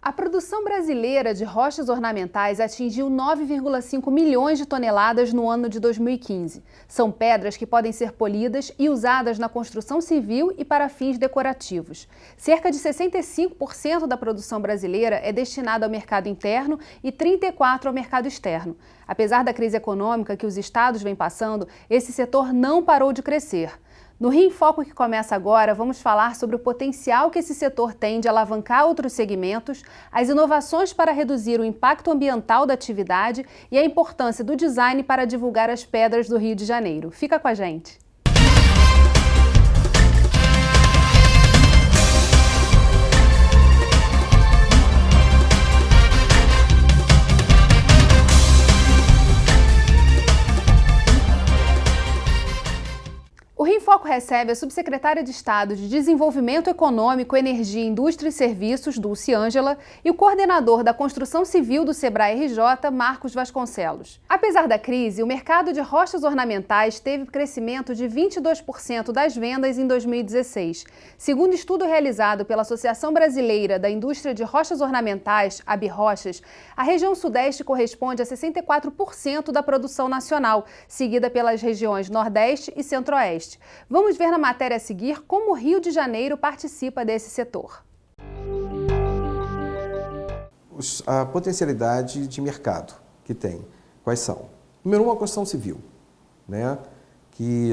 A produção brasileira de rochas ornamentais atingiu 9,5 milhões de toneladas no ano de 2015. São pedras que podem ser polidas e usadas na construção civil e para fins decorativos. Cerca de 65% da produção brasileira é destinada ao mercado interno e 34% ao mercado externo. Apesar da crise econômica que os estados vêm passando, esse setor não parou de crescer. No Rio em Foco, que começa agora, vamos falar sobre o potencial que esse setor tem de alavancar outros segmentos, as inovações para reduzir o impacto ambiental da atividade e a importância do design para divulgar as pedras do Rio de Janeiro. Fica com a gente! O Rio em Foco recebe a subsecretária de Estado de Desenvolvimento Econômico, Energia, Indústria e Serviços, Dulce Ângela, e o coordenador da Construção Civil do Sebrae-RJ, Marcos Vasconcelos. Apesar da crise, o mercado de rochas ornamentais teve crescimento de 22% das vendas em 2016. Segundo estudo realizado pela Associação Brasileira da Indústria de Rochas Ornamentais, ABRochas, a região sudeste corresponde a 64% da produção nacional, seguida pelas regiões Nordeste e Centro-Oeste. Vamos ver na matéria a seguir como o Rio de Janeiro participa desse setor. A potencialidade de mercado que tem, quais são? Número um, a construção civil, né? Que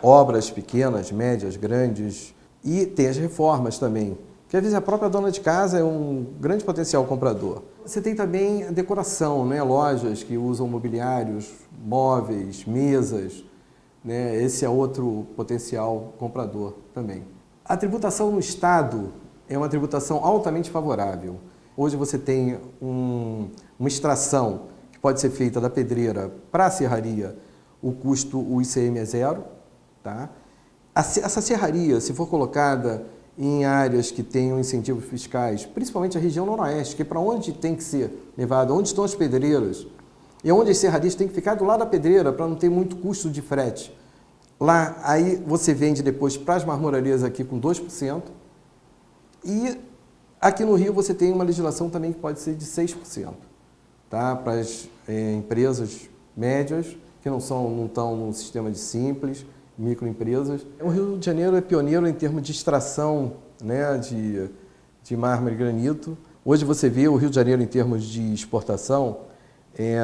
obras pequenas, médias, grandes, e tem as reformas também, que às vezes a própria dona de casa é um grande potencial comprador. Você tem também a decoração, né? Lojas que usam mobiliários, móveis, mesas, né? Esse é outro potencial comprador também. A tributação no Estado é uma tributação altamente favorável. Hoje você tem uma extração que pode ser feita da pedreira para a serraria, o custo, o ICM é zero. Tá? Essa serraria, se for colocada em áreas que tenham incentivos fiscais, principalmente a região noroeste, que é para onde tem que ser levada, onde estão as pedreiras, e onde as serrarias têm que ficar do lado da pedreira para não ter muito custo de frete. Lá, aí você vende depois para as marmorarias aqui com 2%. E aqui no Rio você tem uma legislação também que pode ser de 6%. Tá? Para as empresas médias, que não estão no sistema de simples, microempresas. O Rio de Janeiro é pioneiro em termos de extração, né, de mármore e granito. Hoje você vê o Rio de Janeiro em termos de exportação.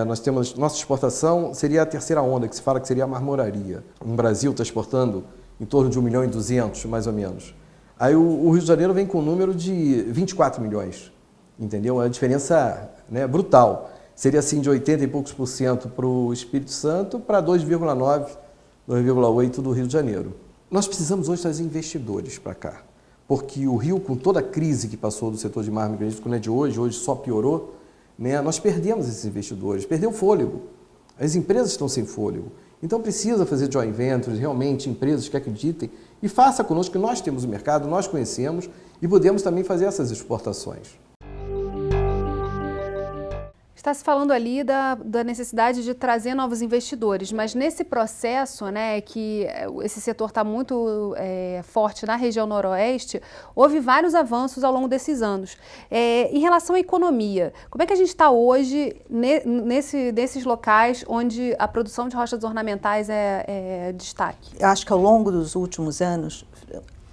Nós temos, nossa exportação seria a terceira onda, que se fala que seria a marmoraria. O Brasil está exportando em torno de 1.200.000, mais ou menos. Aí o Rio de Janeiro vem com um número de 24 milhões, entendeu? É uma diferença, né, brutal. Seria assim de 80 e poucos por cento para o Espírito Santo para 2,9, 2,8 do Rio de Janeiro. Nós precisamos hoje trazer investidores para cá, porque o Rio, com toda a crise que passou do setor de mármore e granito, que não é de hoje só piorou, né, nós perdemos esses investidores, perdeu o fôlego. As empresas estão sem fôlego. Então precisa fazer joint ventures, realmente empresas que acreditem e faça conosco, que nós temos o mercado, nós conhecemos e podemos também fazer essas exportações. Está se falando ali da necessidade de trazer novos investidores, mas nesse processo, né, que esse setor está muito forte na região noroeste, houve vários avanços ao longo desses anos. Em relação à economia, como é que a gente está hoje nesses locais onde a produção de rochas ornamentais é destaque? Eu acho que ao longo dos últimos anos,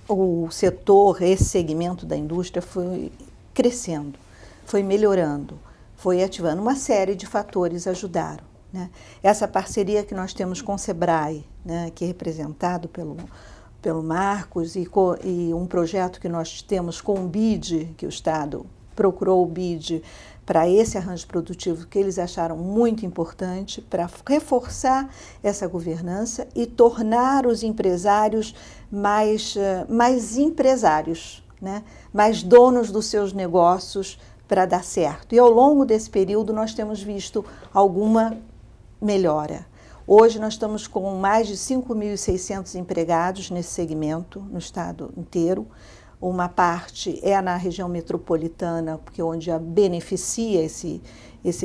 o setor, esse segmento da indústria foi crescendo, foi melhorando. Foi ativando, uma série de fatores ajudaram, né? Essa parceria que nós temos com o Sebrae, né, que é representado pelo Marcos, e um projeto que nós temos com o BID, que o Estado procurou o BID para esse arranjo produtivo, que eles acharam muito importante para reforçar essa governança e tornar os empresários mais empresários, né, mais donos dos seus negócios, para dar certo. E ao longo desse período nós temos visto alguma melhora. Hoje nós estamos com mais de 5.600 empregados nesse segmento, no estado inteiro. Uma parte é na região metropolitana, porque é onde beneficia esse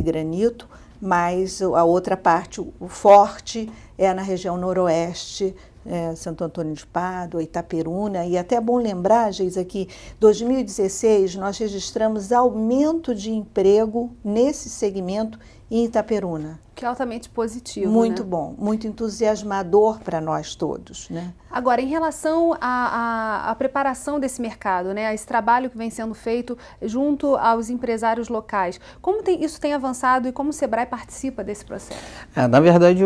granito, mas a outra parte, o forte, é na região noroeste, Santo Antônio de Pádua, Itaperuna, e até é bom lembrar, Geisa, que em 2016 nós registramos aumento de emprego nesse segmento em Itaperuna. Que é altamente positivo, Muito né? bom, muito entusiasmador para nós todos, né? Agora, em relação à preparação desse mercado, né, esse trabalho que vem sendo feito junto aos empresários locais, como isso tem avançado e como o Sebrae participa desse processo? Na verdade,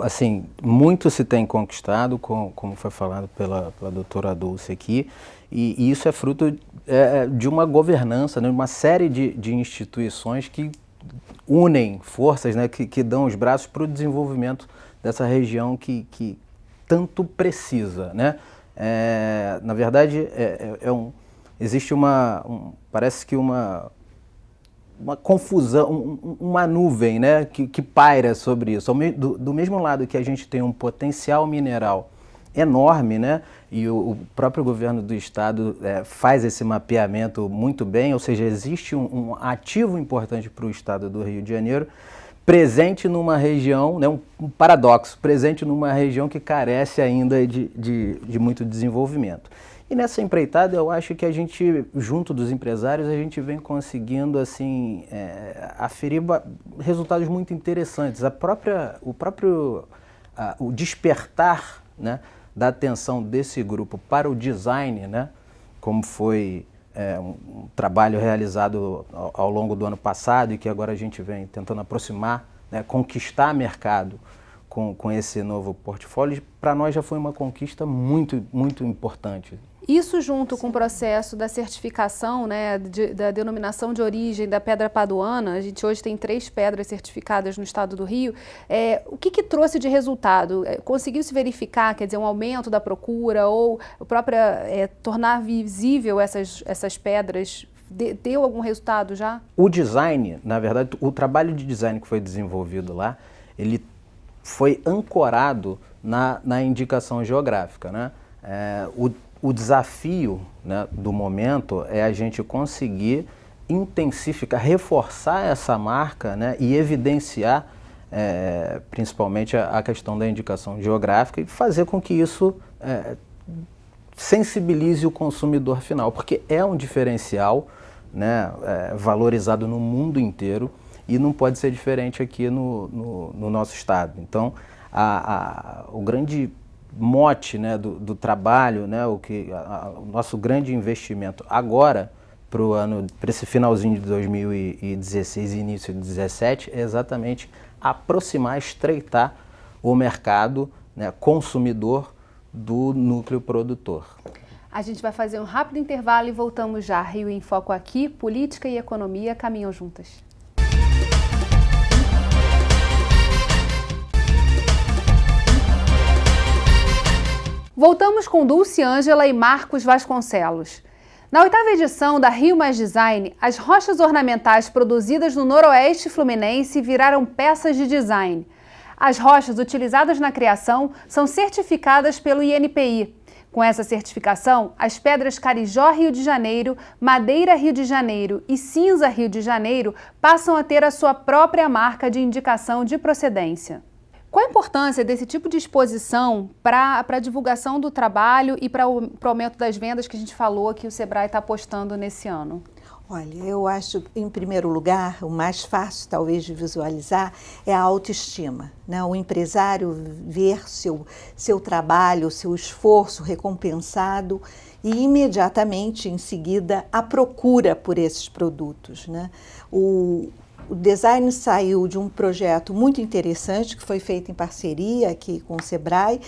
assim, muito se tem conquistado, como foi falado pela doutora Dulce aqui, e isso é fruto de uma governança, né, uma série de instituições que unem forças, né, que dão os braços para o desenvolvimento dessa região que tanto precisa, né? Na verdade, existe parece que uma confusão, uma nuvem, né, que paira sobre isso. Do mesmo lado que a gente tem um potencial mineral enorme, né, e o próprio governo do estado faz esse mapeamento muito bem, ou seja, existe um ativo importante para o estado do Rio de Janeiro, presente numa região, né, um paradoxo, presente numa região que carece ainda de muito desenvolvimento. E nessa empreitada, eu acho que a gente, junto dos empresários, a gente vem conseguindo, assim, aferir resultados muito interessantes. O despertar, né, da atenção desse grupo para o design, né, como foi um trabalho realizado ao longo do ano passado e que agora a gente vem tentando aproximar, né, conquistar mercado com esse novo portfólio, para nós já foi uma conquista muito, muito importante. Isso junto com o processo da certificação, né, da denominação de origem da pedra paduana, a gente hoje tem 3 pedras certificadas no estado do Rio, o que trouxe de resultado? Conseguiu-se verificar, quer dizer, um aumento da procura ou tornar visível essas pedras? Deu algum resultado já? O design, na verdade, o trabalho de design que foi desenvolvido lá, ele foi ancorado na indicação geográfica, né? O desafio, né, do momento é a gente conseguir intensificar, reforçar essa marca, né, e evidenciar principalmente a questão da indicação geográfica e fazer com que isso sensibilize o consumidor final, porque é um diferencial, né, valorizado no mundo inteiro e não pode ser diferente aqui no nosso estado. Então, o grande mote, né, do trabalho, né, o nosso grande investimento agora para esse finalzinho de 2016 e início de 2017 é exatamente aproximar, estreitar o mercado, né, consumidor do núcleo produtor. A gente vai fazer um rápido intervalo e voltamos já. Rio em Foco aqui, política e economia caminham juntas. Voltamos com Dulce Ângela e Marcos Vasconcelos. Na 8ª edição da Rio Mais Design, as rochas ornamentais produzidas no Noroeste Fluminense viraram peças de design. As rochas utilizadas na criação são certificadas pelo INPI. Com essa certificação, as pedras Carijó Rio de Janeiro, Madeira Rio de Janeiro e Cinza Rio de Janeiro passam a ter a sua própria marca de indicação de procedência. Qual a importância desse tipo de exposição para a divulgação do trabalho e para o aumento das vendas que a gente falou que o Sebrae está apostando nesse ano? Olha, eu acho, em primeiro lugar, o mais fácil talvez de visualizar é a autoestima, né? O empresário ver seu trabalho, seu esforço recompensado e imediatamente em seguida a procura por esses produtos, né? O design saiu de um projeto muito interessante que foi feito em parceria aqui com o Sebrae.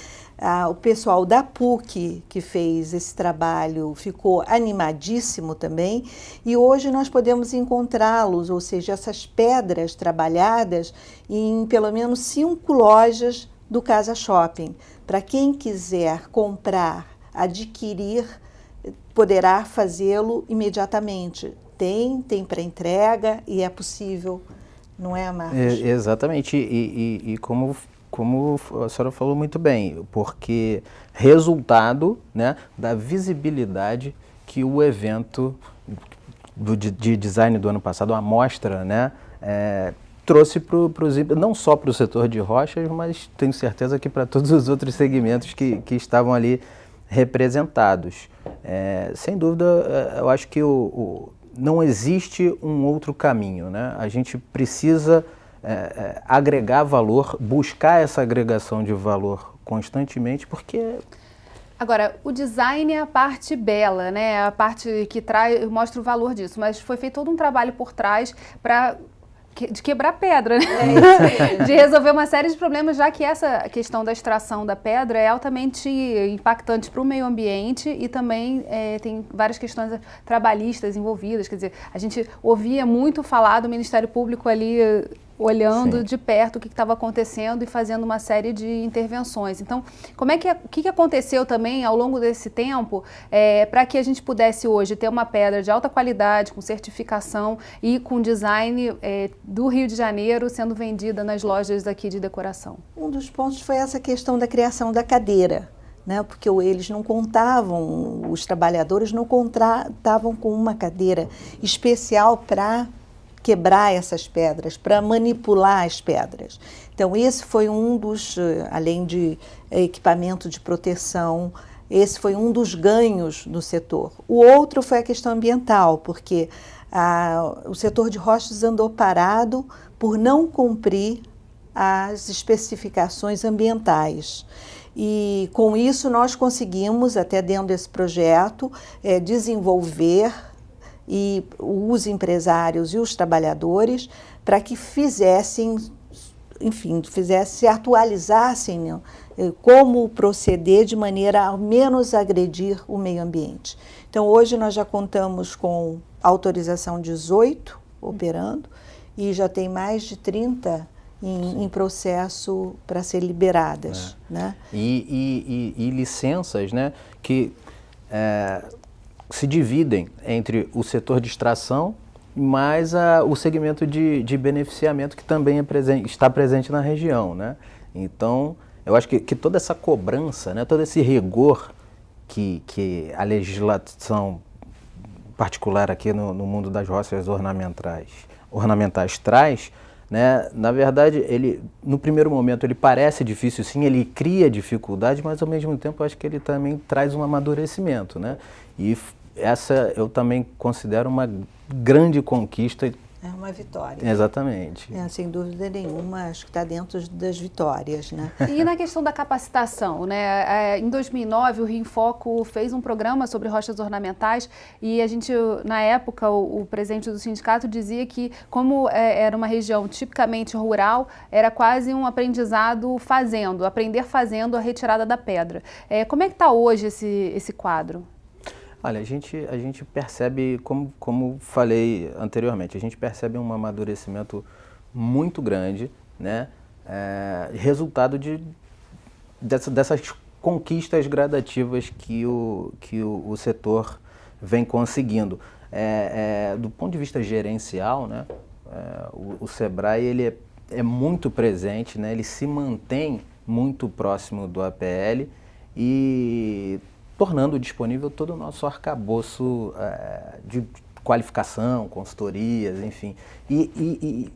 O pessoal da PUC que fez esse trabalho ficou animadíssimo também e hoje nós podemos encontrá-los, ou seja, essas pedras trabalhadas em pelo menos 5 lojas do Casa Shopping. Para quem quiser comprar, adquirir, poderá fazê-lo imediatamente. Tem para entrega e é possível, não é, Marcos? Exatamente, e como a senhora falou muito bem, porque resultado, né, da visibilidade que o evento de design do ano passado, a mostra, né, trouxe não só para o setor de rochas, mas tenho certeza que para todos os outros segmentos que estavam ali representados. Sem dúvida, eu acho que não existe um outro caminho, né? A gente precisa agregar valor, buscar essa agregação de valor constantemente, porque... Agora, o design é a parte bela, né? A parte que mostra o valor disso, mas foi feito todo um trabalho por trás de quebrar pedra, né? De resolver uma série de problemas, já que essa questão da extração da pedra é altamente impactante para o meio ambiente e também tem várias questões trabalhistas envolvidas. Quer dizer, a gente ouvia muito falar do Ministério Público ali olhando Sim. de perto o que estava acontecendo e fazendo uma série de intervenções. Então, o que aconteceu também ao longo desse tempo para que a gente pudesse hoje ter uma pedra de alta qualidade, com certificação e com design do Rio de Janeiro sendo vendida nas lojas aqui de decoração? Um dos pontos foi essa questão da criação da cadeira, né? Porque eles não contavam, os trabalhadores não contavam com uma cadeira especial para quebrar essas pedras, para manipular as pedras. Então, esse foi um dos, além de equipamento de proteção, esse foi um dos ganhos do setor. O outro foi a questão ambiental, porque o setor de rochas andou parado por não cumprir as especificações ambientais. E com isso nós conseguimos, até dentro desse projeto, desenvolver e os empresários e os trabalhadores para que atualizassem como proceder de maneira a menos agredir o meio ambiente. Então, hoje nós já contamos com autorização 18 operando e já tem mais de 30 em processo para ser liberadas. Né? E licenças, né, que se dividem entre o setor de extração mais o segmento de beneficiamento que também está presente na região, né? Então, eu acho que toda essa cobrança, né, todo esse rigor que a legislação particular aqui no mundo das rochas ornamentais traz, né, na verdade, no primeiro momento ele parece difícil, sim, ele cria dificuldade, mas ao mesmo tempo eu acho que ele também traz um amadurecimento, né? E essa eu também considero uma grande conquista. É uma vitória. Exatamente. Sem dúvida nenhuma, acho que está dentro das vitórias, né? E na questão da capacitação, né? Em 2009, o Rio em Foco fez um programa sobre rochas ornamentais e a gente, na época, o presidente do sindicato dizia que, como era uma região tipicamente rural, era quase um aprendizado aprender fazendo a retirada da pedra. Como é que está hoje esse quadro? Olha, a gente percebe, como falei anteriormente, a gente percebe um amadurecimento muito grande, né? Resultado dessas conquistas gradativas que o setor vem conseguindo. Do ponto de vista gerencial, né? O Sebrae ele é muito presente, né? Ele se mantém muito próximo do APL e tornando disponível todo o nosso arcabouço de qualificação, consultorias, enfim. E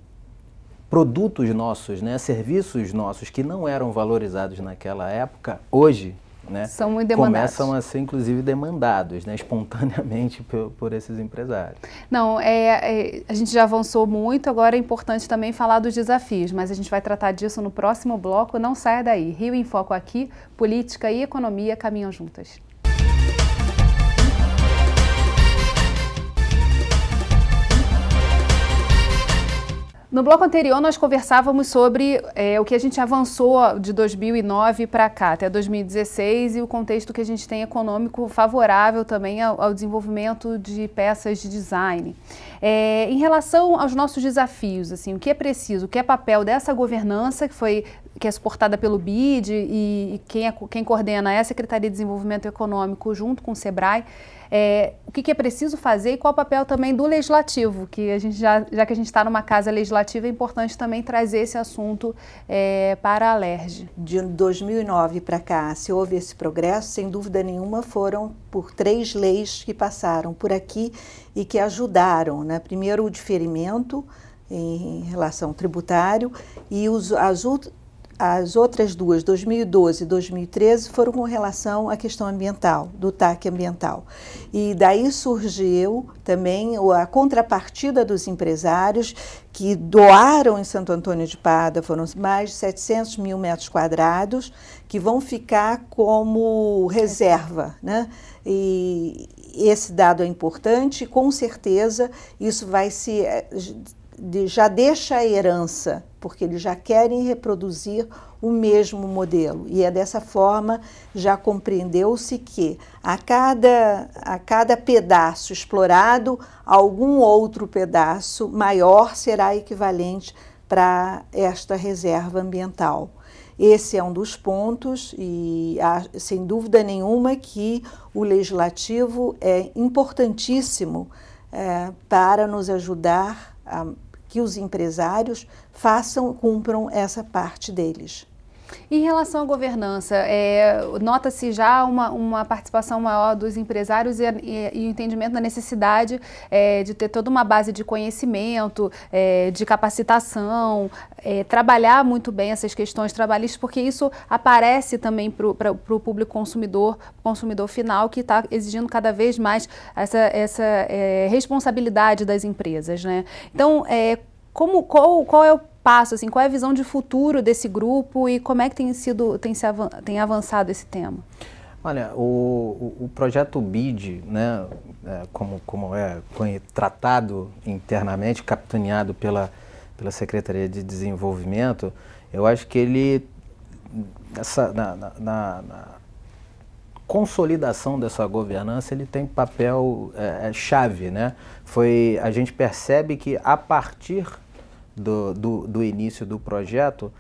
produtos nossos, né, serviços nossos que não eram valorizados naquela época, hoje, né, são muito demandados. Começam a ser, inclusive, demandados, né, espontaneamente por esses empresários. Não, a gente já avançou muito, agora é importante também falar dos desafios, mas a gente vai tratar disso no próximo bloco, não saia daí. Rio em Foco aqui, política e economia caminham juntas. No bloco anterior, nós conversávamos sobre o que a gente avançou de 2009 para cá, até 2016, e o contexto que a gente tem econômico favorável também ao desenvolvimento de peças de design. Em relação aos nossos desafios, assim, o que é preciso, o que é papel dessa governança que é suportada pelo BID e quem coordena é a Secretaria de Desenvolvimento Econômico junto com o Sebrae, o que é preciso fazer e qual o papel também do legislativo, que a gente já que a gente está numa casa legislativa, é importante também trazer esse assunto para a Alerj. De 2009 para cá, se houve esse progresso, sem dúvida nenhuma foram por 3 leis que passaram por aqui e que ajudaram, né? Primeiro, o diferimento em relação ao tributário, e as outras duas, 2012 e 2013, foram com relação à questão ambiental, do TAC ambiental. E daí surgiu também a contrapartida dos empresários que doaram em Santo Antônio de Pádua, foram mais de 700 mil metros quadrados, que vão ficar como reserva, né? E esse dado é importante, e com certeza isso vai já deixa a herança, porque eles já querem reproduzir o mesmo modelo. E é dessa forma, já compreendeu-se que a cada pedaço explorado, algum outro pedaço maior será equivalente para esta reserva ambiental. Esse é um dos pontos e, sem dúvida nenhuma, que o Legislativo é importantíssimo para nos ajudar a que os empresários cumpram essa parte deles. Em relação à governança, nota-se já uma participação maior dos empresários e o entendimento da necessidade de ter toda uma base de conhecimento, de capacitação, trabalhar muito bem essas questões trabalhistas, porque isso aparece também para o público consumidor final, que está exigindo cada vez mais essa responsabilidade das empresas, né? Então, qual é o passo, assim, qual é a visão de futuro desse grupo e como é que tem avançado esse tema? Olha, o projeto BID, né, como é tratado internamente, capitaneado pela Secretaria de Desenvolvimento, eu acho que ele, na consolidação dessa governança, ele tem papel chave, né? A gente percebe que a partir do início do projeto,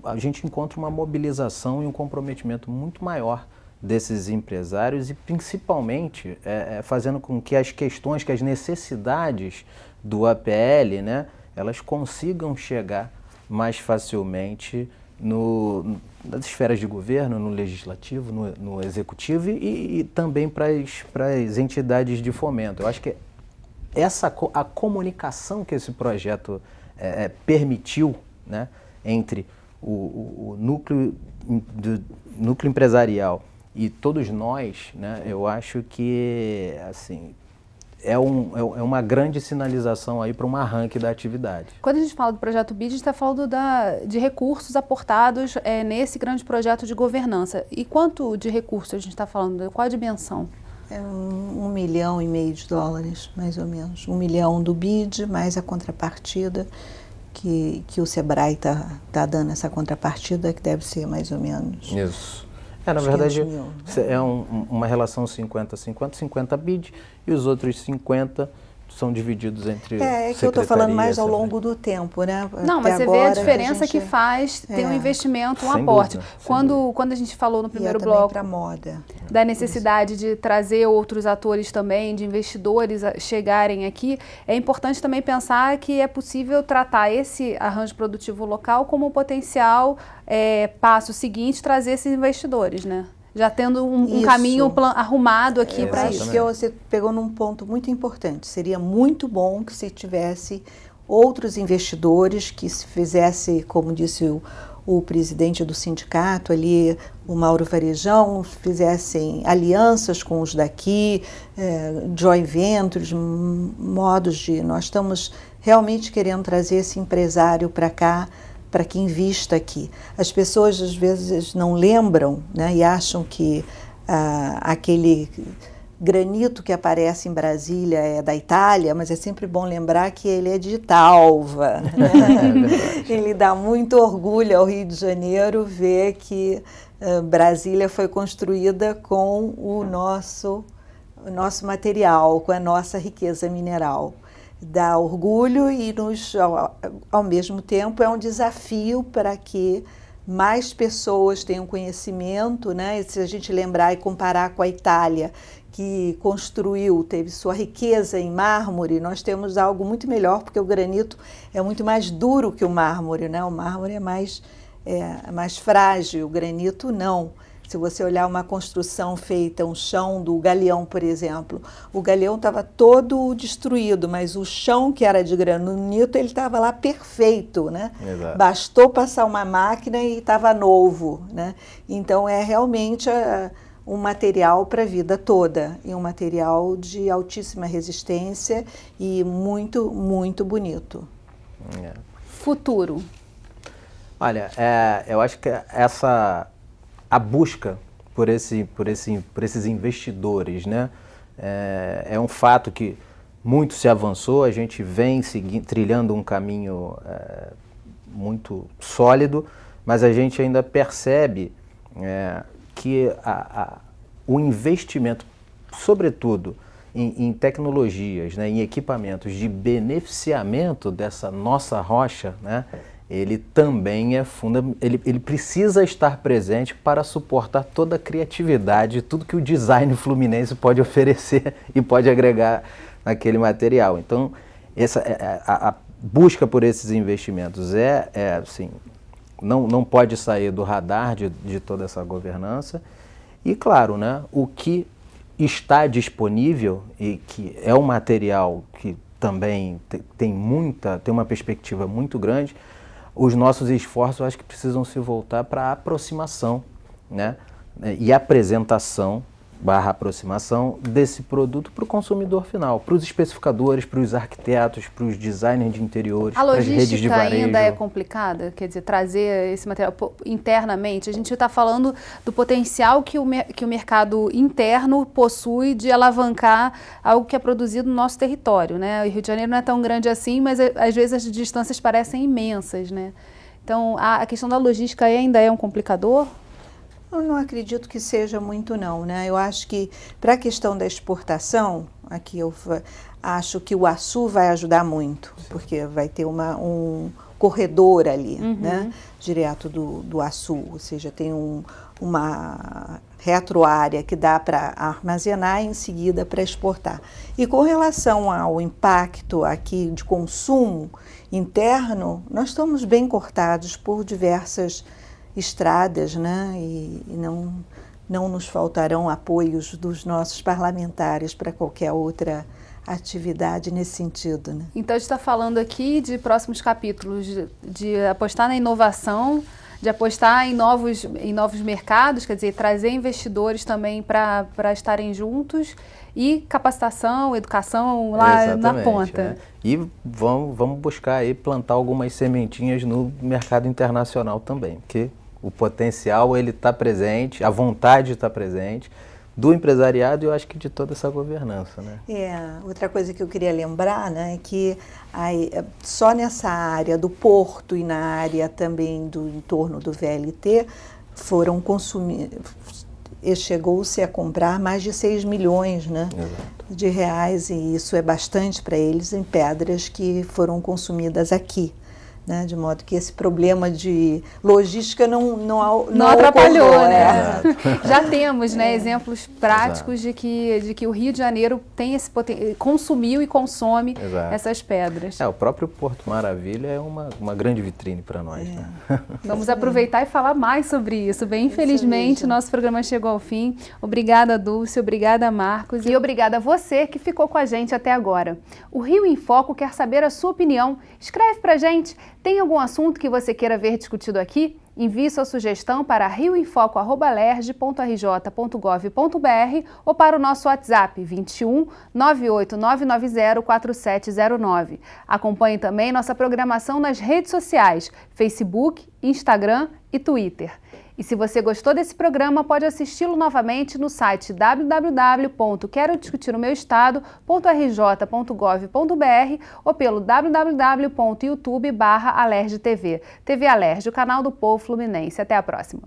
a gente encontra uma mobilização e um comprometimento muito maior desses empresários e principalmente fazendo com que as questões, que as necessidades do APL, né, elas consigam chegar mais facilmente nas esferas de governo, no legislativo, no executivo e também para as entidades de fomento. Eu acho que a comunicação que esse projeto permitiu, né, entre o núcleo empresarial e todos nós, né, eu acho que assim, é uma grande sinalização aí para um arranque da atividade. Quando a gente fala do projeto BID, a gente está falando de recursos aportados nesse grande projeto de governança. E quanto de recursos a gente está falando? Qual a dimensão? É $1,5 milhão de dólares, mais ou menos. 1 milhão do BID, mais a contrapartida, que o Sebrae tá dando essa contrapartida, que deve ser mais ou menos... Isso. Na verdade, é uma relação 50-50, 50 BID, e os outros 50 são divididos entre que eu estou falando mais ao longo do tempo, né? Não, mas você vê a diferença que faz ter um investimento, um aporte. Quando a gente falou no primeiro bloco para moda, da necessidade de trazer outros atores também, de investidores chegarem aqui, é importante também pensar que é possível tratar esse arranjo produtivo local como um potencial passo seguinte, trazer esses investidores, né? Já tendo um caminho arrumado aqui para isso. Acho que você pegou num ponto muito importante. Seria muito bom que se tivesse outros investidores que se fizesse, como disse o presidente do sindicato ali, o Mauro Varejão, fizessem alianças com os daqui, joint ventures, modos de... Nós estamos realmente querendo trazer esse empresário para cá, para que invista aqui. As pessoas às vezes não lembram, né, e acham que aquele granito que aparece em Brasília é da Itália, mas é sempre bom lembrar que ele é de Italva. Né? Ele dá muito orgulho ao Rio de Janeiro ver que Brasília foi construída com o nosso material, com a nossa riqueza mineral. Dá orgulho e, ao mesmo tempo, é um desafio para que mais pessoas tenham conhecimento, né? E se a gente lembrar e comparar com a Itália, que teve sua riqueza em mármore, nós temos algo muito melhor, porque o granito é muito mais duro que o mármore, né? O mármore é mais frágil, o granito não. Se você olhar uma construção feita, um chão do Galeão, por exemplo, o Galeão estava todo destruído, mas o chão que era de granito, ele estava lá perfeito, né? Exato. Bastou passar uma máquina e estava novo, né? Então é realmente um material para a vida toda, e um material de altíssima resistência e muito, muito bonito. Futuro. Olha, eu acho que a busca por esses investidores, né, é um fato que muito se avançou, a gente vem trilhando um caminho muito sólido, mas a gente ainda percebe que o investimento, sobretudo em tecnologias, né, em equipamentos de beneficiamento dessa nossa rocha, né, ele também ele precisa estar presente para suportar toda a criatividade, tudo que o design fluminense pode oferecer e pode agregar naquele material. Então, a busca por esses investimentos assim, não pode sair do radar de toda essa governança. E, claro, né, o que está disponível e que é um material que também tem uma perspectiva muito grande, os nossos esforços, eu acho que precisam se voltar para a aproximação, né? E apresentação /aproximação desse produto para o consumidor final, para os especificadores, para os arquitetos, para os designers de interiores, para as redes de varejo. A logística ainda é complicada? Quer dizer, trazer esse material internamente? A gente está falando do potencial que o mercado interno possui de alavancar algo que é produzido no nosso território, né? O Rio de Janeiro não é tão grande assim, mas às vezes as distâncias parecem imensas, né? Então, a questão da logística ainda é um complicador? Eu não acredito que seja muito, não, né? Eu acho que para a questão da exportação, aqui eu acho que o Açu vai ajudar muito, porque vai ter um corredor ali, né? Direto do Açu, ou seja, tem uma retroárea que dá para armazenar e em seguida para exportar. E com relação ao impacto aqui de consumo interno, nós estamos bem cortados por diversas estradas, né? E não nos faltarão apoios dos nossos parlamentares para qualquer outra atividade nesse sentido, né? Então, a gente está falando aqui de próximos capítulos, de apostar na inovação, de apostar em novos mercados, quer dizer, trazer investidores também para estarem juntos, e capacitação, educação lá na ponta. Né? E vamos buscar aí plantar algumas sementinhas no mercado internacional também, porque o potencial ele está presente, a vontade está presente do empresariado e eu acho que de toda essa governança, né? Outra coisa que eu queria lembrar, né, é que só nessa área do porto e na área também do entorno do VLT foram chegou-se a comprar mais de 6 milhões, né, de reais, e isso é bastante para eles em pedras que foram consumidas aqui. Né, de modo que esse problema de logística não atrapalhou, ocorreu, né? Já temos, né, exemplos práticos de que o Rio de Janeiro tem esse consumiu e consome essas pedras. O próprio Porto Maravilha é uma grande vitrine para nós. Né? Vamos aproveitar e falar mais sobre isso. Bem, infelizmente, nosso programa chegou ao fim. Obrigada, Dulce, obrigada, Marcos, e obrigada a você que ficou com a gente até agora. O Rio em Foco quer saber a sua opinião. Escreve pra gente. Tem algum assunto que você queira ver discutido aqui? Envie sua sugestão para rioinfoco@lerj.rj.gov.br ou para o nosso WhatsApp 21 98990 4709. Acompanhe também nossa programação nas redes sociais, Facebook, Instagram e Twitter. E se você gostou desse programa, pode assisti-lo novamente no site www.querodiscutirnomeuestado.rj.gov.br ou pelo www.youtube.com/alerjtv. TV Alerj, o canal do povo fluminense. Até a próxima.